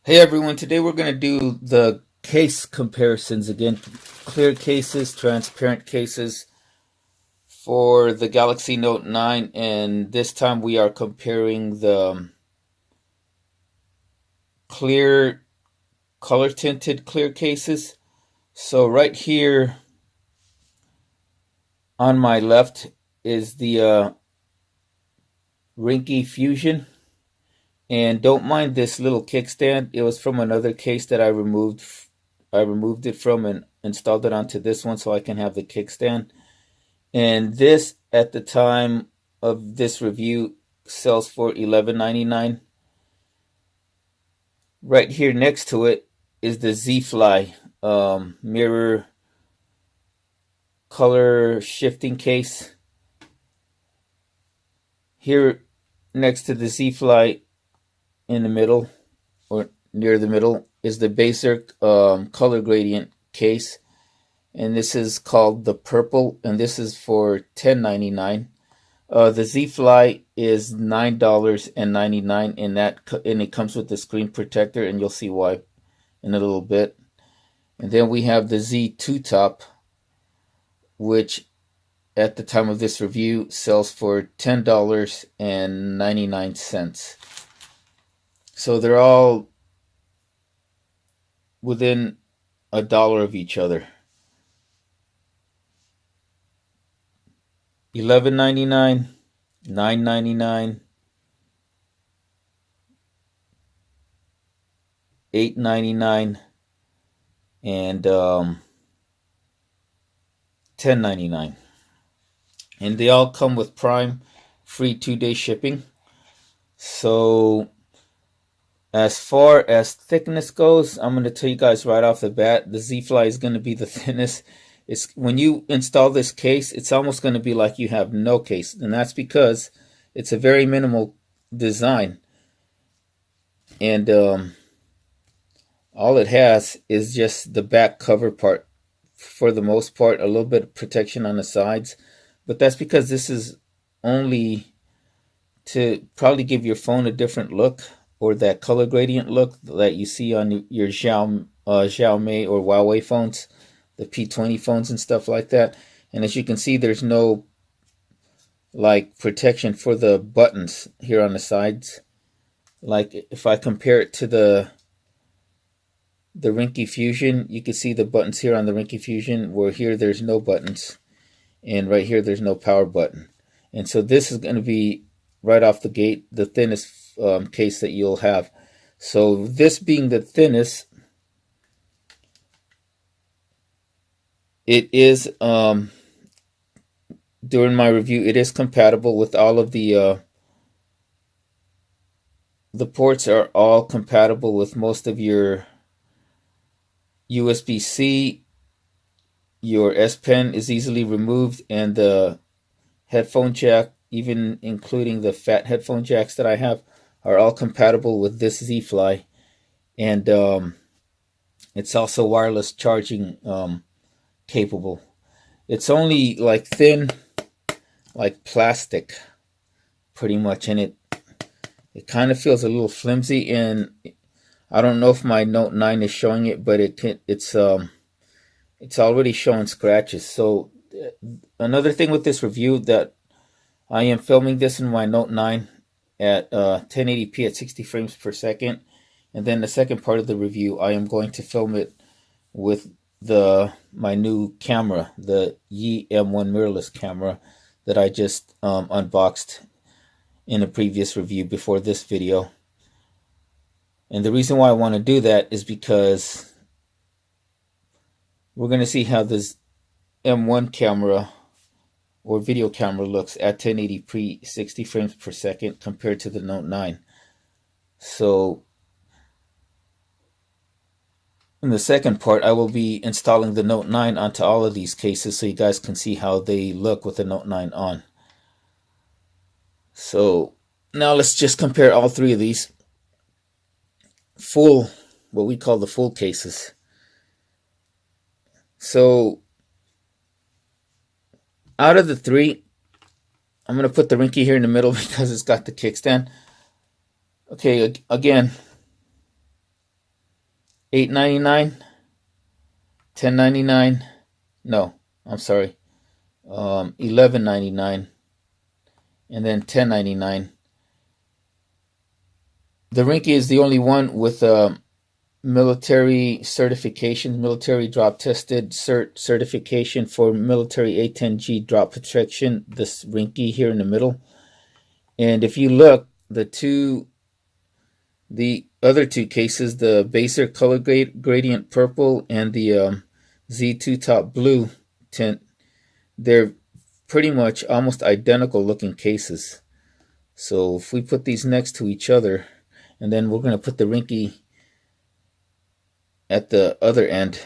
Hey everyone, today we're going to do the case comparisons again. Clear cases, transparent cases for the Galaxy Note 9, and this time we are comparing the clear, color tinted clear cases. So right here on my left is the Ringke Fusion, and don't mind this little kickstand. It was from another case that I removed. I removed it from and installed it onto this one so I can have the kickstand. And this, at the time of this review, sells for $11.99. Right here next to it is the ZHFLY mirror color shifting case. Here next to the ZHFLY in the middle, or near the middle, is the BAISRKE color gradient case. And this is called the purple, and this is for $10.99. The ZHFLY is $9.99, and it comes with the screen protector, and you'll see why in a little bit. And then we have the Ztotop, which at the time of this review sells for $10.99. So they're all within $1 of each other. $11.99, $9.99, $8.99, and $10.99. And they all come with Prime free 2-day shipping. So as far as thickness goes, I'm going to tell you guys right off the bat, the ZHFLY is going to be the thinnest. When you install this case, it's almost going to be like you have no case, and that's because it's a very minimal design, and all it has is just the back cover part. For the most part, a little bit of protection on the sides, but that's because this is only to probably give your phone a different look, or that color gradient look that you see on your Xiaomi or Huawei phones, the P20 phones and stuff like that. And as you can see, there's no like protection for the buttons here on the sides. Like if I compare it to the Ringke Fusion, you can see the buttons here on the Ringke Fusion, where here there's no buttons, and right here there's no power button. And so this is going to be right off the gate the thinnest case that you'll have. So this being the thinnest, it is during my review, it is compatible with all of the ports are all compatible with most of your USB-C. Your S Pen is easily removed, and the headphone jack, even including the fat headphone jacks that I have, are all compatible with this ZHFLY. And it's also wireless charging capable. It's only like thin, like plastic, pretty much, and it kind of feels a little flimsy. And I don't know if my Note 9 is showing it, but it's already showing scratches. So another thing with this review, that I am filming this in my Note 9 at 1080p at 60 frames per second, and then the second part of the review, I am going to film it with my new camera, the Yi M1 mirrorless camera that I just unboxed in a previous review before this video. And the reason why I want to do that is because we're going to see how this M1 camera or video camera looks at 1080p 60 frames per second compared to the Note 9. So in the second part, I will be installing the Note 9 onto all of these cases so you guys can see how they look with the Note 9 on. So now let's just compare all three of these full, what we call the full cases. So out of the three, I'm going to put the Ringke here in the middle because it's got the kickstand. Okay, again, $8.99, $10.99. No, I'm sorry. $11.99, and then $10.99. The Ringke is the only one with military certification, military drop tested certification for military A10G drop protection. This Ringke here in the middle. And if you look, the other two cases, the BAISRKE color gradient purple and the Ztotop blue tint, they're pretty much almost identical looking cases. So if we put these next to each other, and then we're going to put the Ringke at the other end,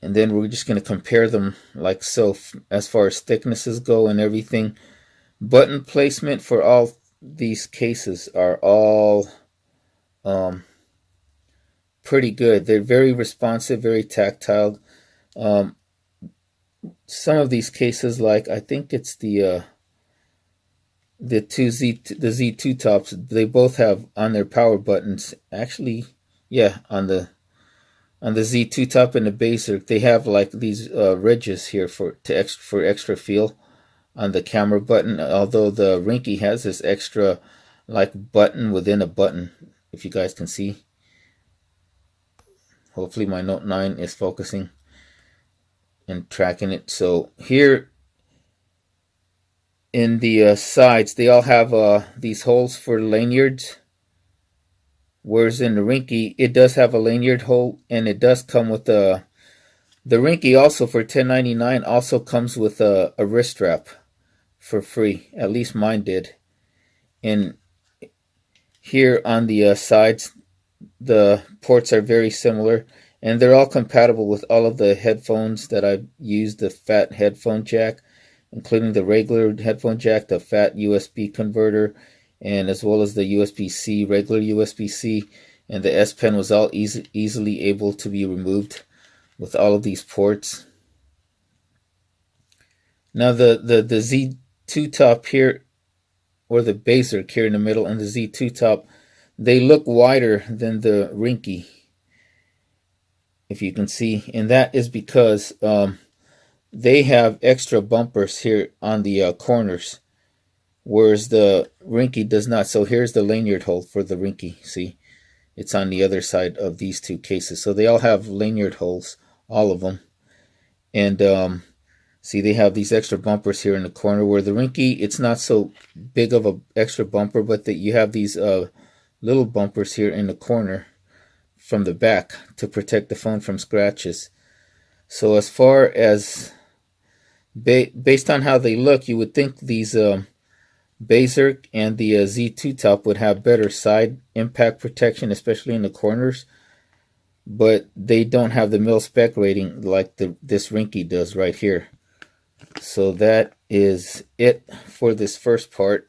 and then we're just going to compare them like so as far as thicknesses go and everything. Button placement for all these cases are all pretty good. They're very responsive, very tactile. Some of these cases, like I think it's the Z2Tops, they both have on their power buttons. Actually, yeah, on the Z2Top and the BAISRKE, they have like these ridges here for extra feel on the camera button. Although the Ringke has this extra like button within a button, if you guys can see. Hopefully my Note 9 is focusing and tracking it. So here in the sides, they all have these holes for lanyards. Whereas in the Ringke, it does have a lanyard hole, and it does come with the Ringke also for $10.99 also comes with a wrist strap for free. At least mine did. And here on the sides, the ports are very similar, and they're all compatible with all of the headphones that I've used, the fat headphone jack, including the regular headphone jack, the fat USB converter, and as well as the USB-C, regular USB-C, and the S Pen was all easily able to be removed with all of these ports. Now the Z2Top here, or the BAISRKE here in the middle, and the Z2Top, they look wider than the Ringke, if you can see, and that is because they have extra bumpers here on the corners, whereas the Ringke does not. So here's the lanyard hole for the Ringke. See, it's on the other side of these two cases. So they all have lanyard holes, all of them. And see, they have these extra bumpers here in the corner, where the Ringke, it's not so big of an extra bumper, but that you have these little bumpers here in the corner from the back to protect the phone from scratches. So as far as based on how they look, you would think these BAISRKE and the Z2Top would have better side impact protection, especially in the corners, but they don't have the mil spec rating like this Ringke does right here. So that is it for this first part.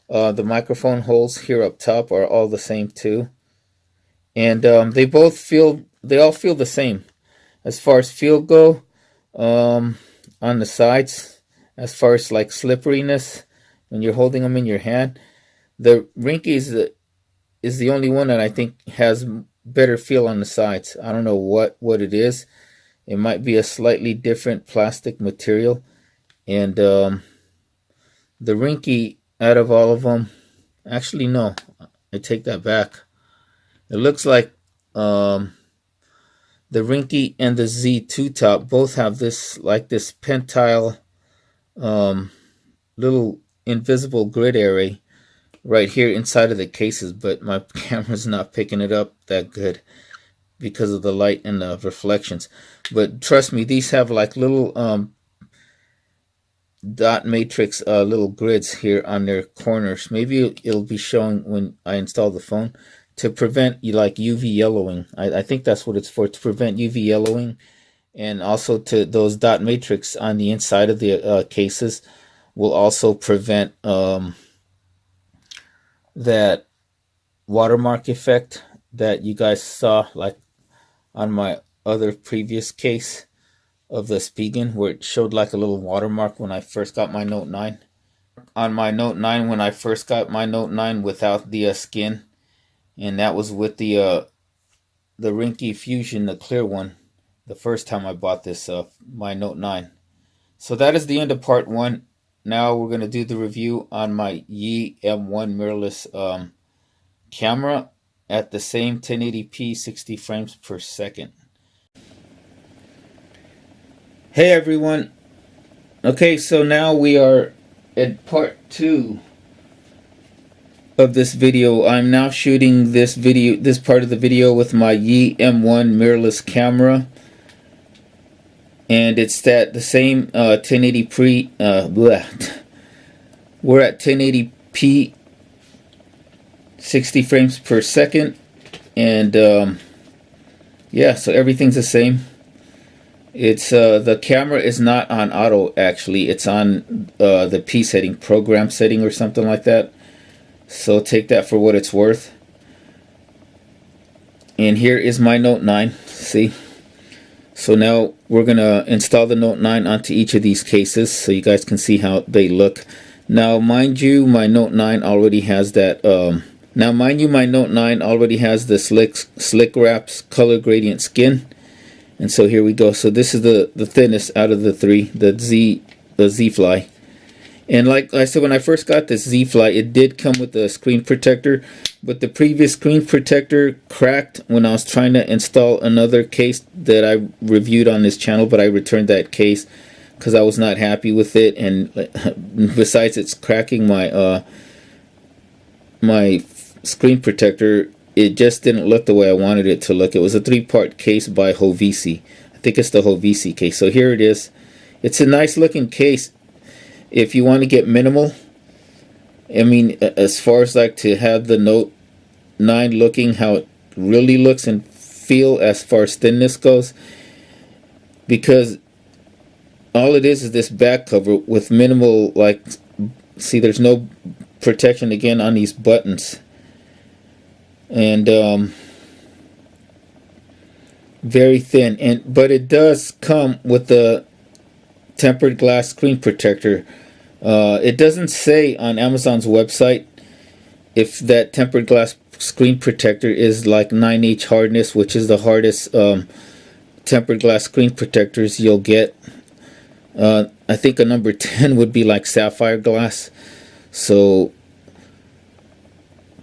The microphone holes here up top are all the same too, and they all feel the same as far as feel go. On the sides, as far as like slipperiness when you're holding them in your hand, the Ringke is the only one that I think has better feel on the sides. I don't know what it is. It might be a slightly different plastic material, and the Ringke, out of all of them, actually no, I take that back. It looks like the Ringke and the Z2Top both have this pentile little invisible grid array right here inside of the cases, but my camera's not picking it up that good because of the light and the reflections. But trust me, these have like little dot matrix little grids here on their corners. Maybe it'll be showing when I install the phone, to prevent like UV yellowing. I think that's what it's for, to prevent UV yellowing, and also to those dot matrix on the inside of the cases will also prevent that watermark effect that you guys saw like on my other previous case of the Spigen, where it showed like a little watermark when I first got my Note 9. On my Note 9, when I first got my Note 9 without the skin, and that was with the the Ringke Fusion, the clear one, the first time I bought this, my Note 9. So that is the end of part 1. Now we're going to do the review on my Yi M1 mirrorless camera at the same 1080p 60 frames per second. Hey everyone. Okay, so now we are at part 2 of this video. I'm now shooting this part of the video with my Yi M1 mirrorless camera, and it's the same 1080p. We're at 1080p 60 frames per second, and yeah, so everything's the same. It's the camera is not on auto, actually. It's on the P setting, program setting or something like that. So take that for what it's worth. And here is my Note 9. See? So now we're going to install the Note 9 onto each of these cases so you guys can see how they look. Now, mind you, my Note 9 already has that. My Note 9 already has the Slick Wraps color gradient skin. And so here we go. So this is the thinnest out of the three, the ZHFLY. And like I said, when I first got this ZHFLY, it did come with a screen protector, but the previous screen protector cracked when I was trying to install another case that I reviewed on this channel, but I returned that case because I was not happy with it. And besides it's cracking my my screen protector, it just didn't look the way I wanted it to look. It was a 3-part case by Hovisi. I think it's the Hovisi case. So here it is. It's a nice looking case. If you want to get minimal, I mean, as far as like to have the Note 9 looking how it really looks and feel as far as thinness goes, because all it is this back cover with minimal, like, see, there's no protection again on these buttons, and very thin, but it does come with the tempered glass screen protector. It doesn't say on Amazon's website if that tempered glass screen protector is like 9H hardness, which is the hardest tempered glass screen protectors you'll get. I think a number 10 would be like sapphire glass. So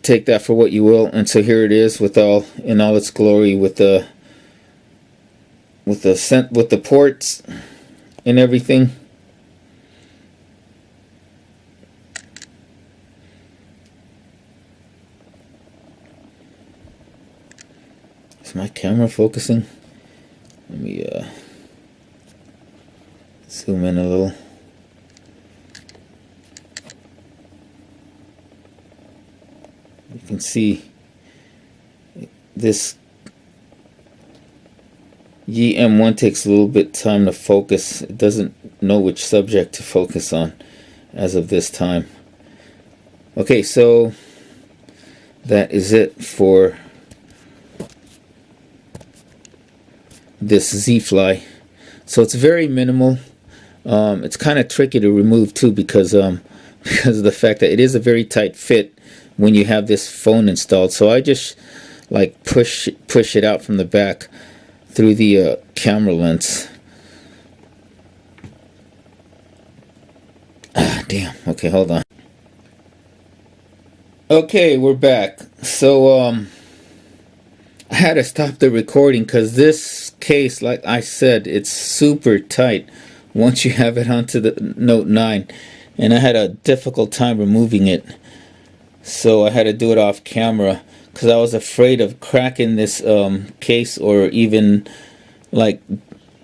take that for what you will. And so here it is with in all its glory, with the ports and everything. Is my camera focusing? Let me zoom in a little. You can see this Yi M1 takes a little bit time to focus. It doesn't know which subject to focus on as of this time. Okay, so that is it for this ZHFLY. So it's very minimal. It's kind of tricky to remove too, because of the fact that it is a very tight fit when you have this phone installed. So I just like push it out from the back through the camera lens. Damn. Okay, hold on. Okay, we're back. So I had to stop the recording because this case, like I said, it's super tight once you have it onto the Note 9, and I had a difficult time removing it. So I had to do it off camera because I was afraid of cracking this case, or even like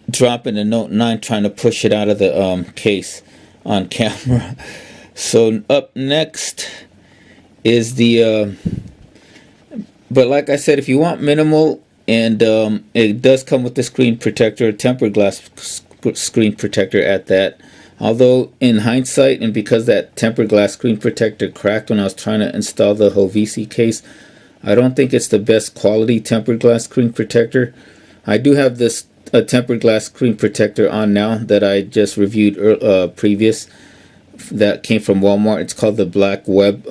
dropping the Note 9 trying to push it out of the case on camera. So up next is the but like I said, if you want minimal, and it does come with the screen protector, tempered glass screen protector at that. Although in hindsight, and because that tempered glass screen protector cracked when I was trying to install the Hovisi case, I don't think it's the best quality tempered glass screen protector. I do have this tempered glass screen protector on now that I just reviewed previous, that came from Walmart. It's called the Black Web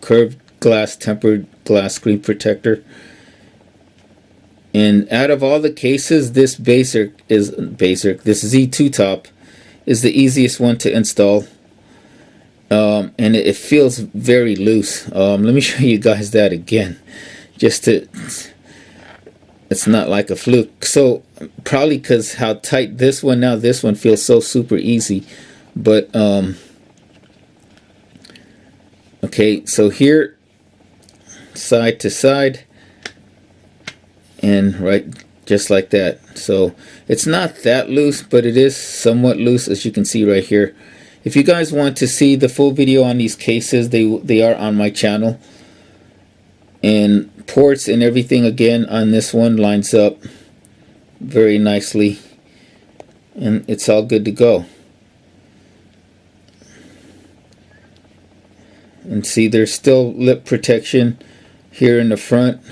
curved glass tempered glass screen protector. And out of all the cases, this this Z2Top is the easiest one to install. And it feels very loose. Let me show you guys that again, just to, it's not like a fluke. So probably because how tight this one, now this one feels so super easy. But okay, so here, side to side, and right just like that. So it's not that loose, but it is somewhat loose, as you can see right here. If you guys want to see the full video on these cases, they are on my channel. And ports and everything again on this one lines up very nicely, and it's all good to go. And see, there's still lip protection here in the front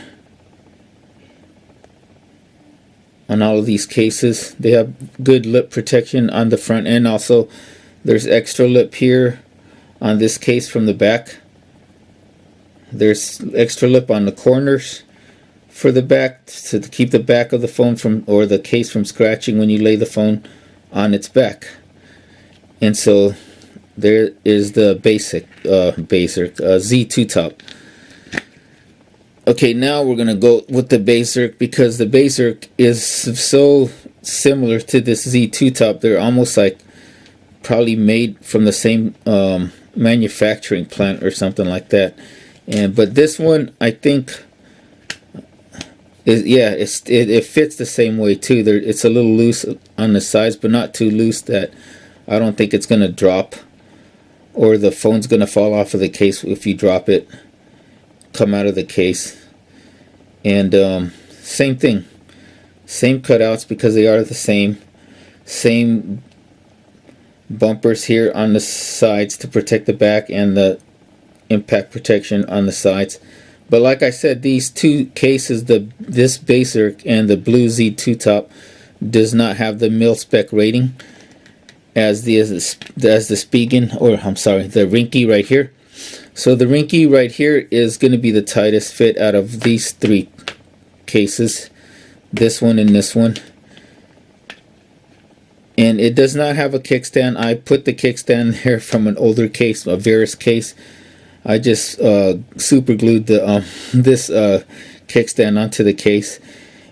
on all of these cases. They have good lip protection on the front end. Also, there's extra lip here on this case from the back. There's extra lip on the corners for the back to keep the back of the phone from, or the case from, scratching when you lay the phone on its back. And so there is the BAISRKE Z2Top. Okay, now we're gonna go with the BAISRKE, because the BAISRKE is so similar to this Z2Top. They're almost like probably made from the same manufacturing plant or something like that. And but this one, I think, is, yeah, it fits the same way too. It's a little loose on the sides, but not too loose that I don't think it's gonna drop, or the phone's gonna fall off of the case if you drop it, come out of the case. And same thing, same cutouts, because they are the same bumpers here on the sides to protect the back, and the impact protection on the sides. But like I said, these two cases, this BAISRKE and the blue Z2Top, does not have the mil-spec rating as the Spigen, or I'm sorry, the Ringke right here. So the Ringke right here is going to be the tightest fit out of these three cases, this one and this one. And it does not have a kickstand. I put the kickstand there from an older case, a BAISRKE case. I just super glued the this kickstand onto the case.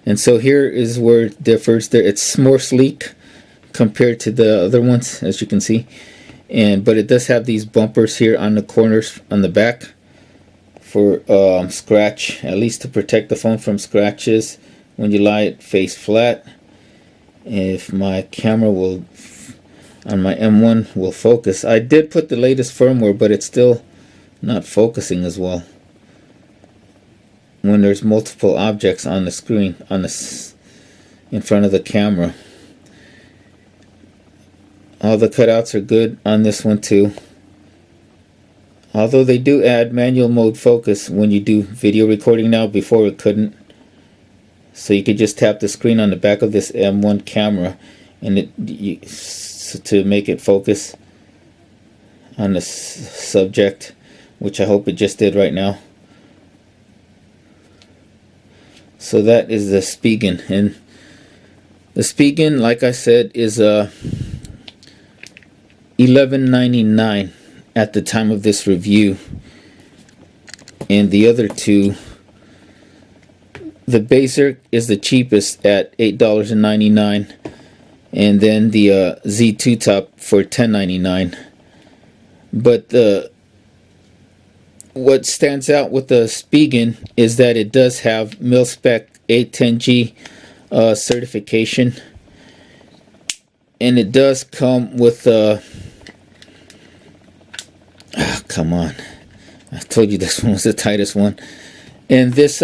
And so here is where it differs. It's more sleek compared to the other ones, as you can see. But it does have these bumpers here on the corners on the back for scratch, at least to protect the phone from scratches when you lie it face flat. If my camera will, on my M1, will focus. I did put the latest firmware, but it's still not focusing as well when there's multiple objects on the screen, in front of the camera. All the cutouts are good on this one too, although they do add manual mode focus when you do video recording now. Before it couldn't. So you could just tap the screen on the back of this M1 camera, and to make it focus on the subject, which I hope it just did right now. So that is the Spigen, and the Spigen, like I said, is $11.99 at the time of this review, and the other two, the BAISRKE is the cheapest at $8.99, and then the Z2Top for $10.99. But what stands out with the Spigen is that it does have mil-spec 810G certification, and it does come with come on, I told you this one was the tightest one. And this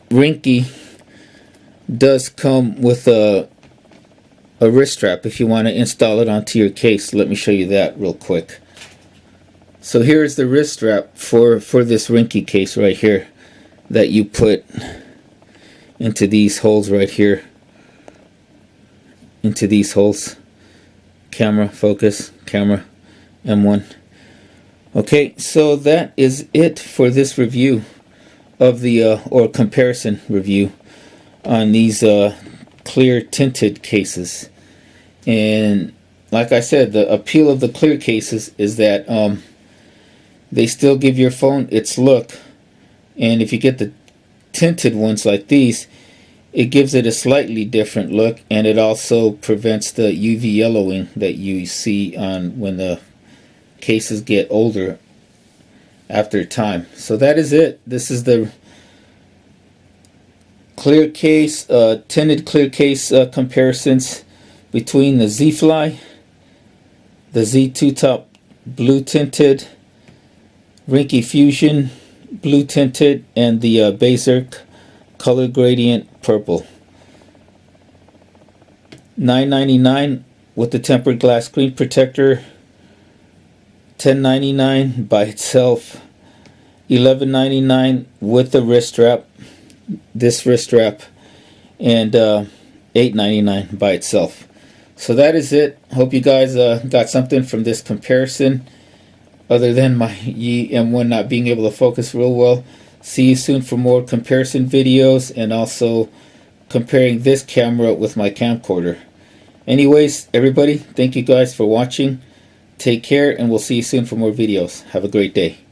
Ringke does come with a wrist strap if you want to install it onto your case. Let me show you that real quick. So here's the wrist strap for this Ringke case right here, that you put into these holes right here, into these holes. Camera, focus, camera, M1. Okay, so that is it for this review of the or comparison review on these clear tinted cases. And like I said, the appeal of the clear cases is that they still give your phone its look, and if you get the tinted ones like these, it gives it a slightly different look, and it also prevents the UV yellowing that you see on when the cases get older after time. So that is it. This is the clear case, tinted clear case comparisons between the ZHFLY, the Ztotop blue tinted, Ringke Fusion blue tinted, and the BAISRKE color gradient purple. $9.99 with the tempered glass screen protector, $10.99 by itself, $11.99 with the wrist strap, this wrist strap, and $8.99 by itself. So that is it. Hope you guys got something from this comparison, other than my M1 not being able to focus real well. See you soon for more comparison videos, and also comparing this camera with my camcorder. Anyways, everybody, thank you guys for watching. Take care, and we'll see you soon for more videos. Have a great day.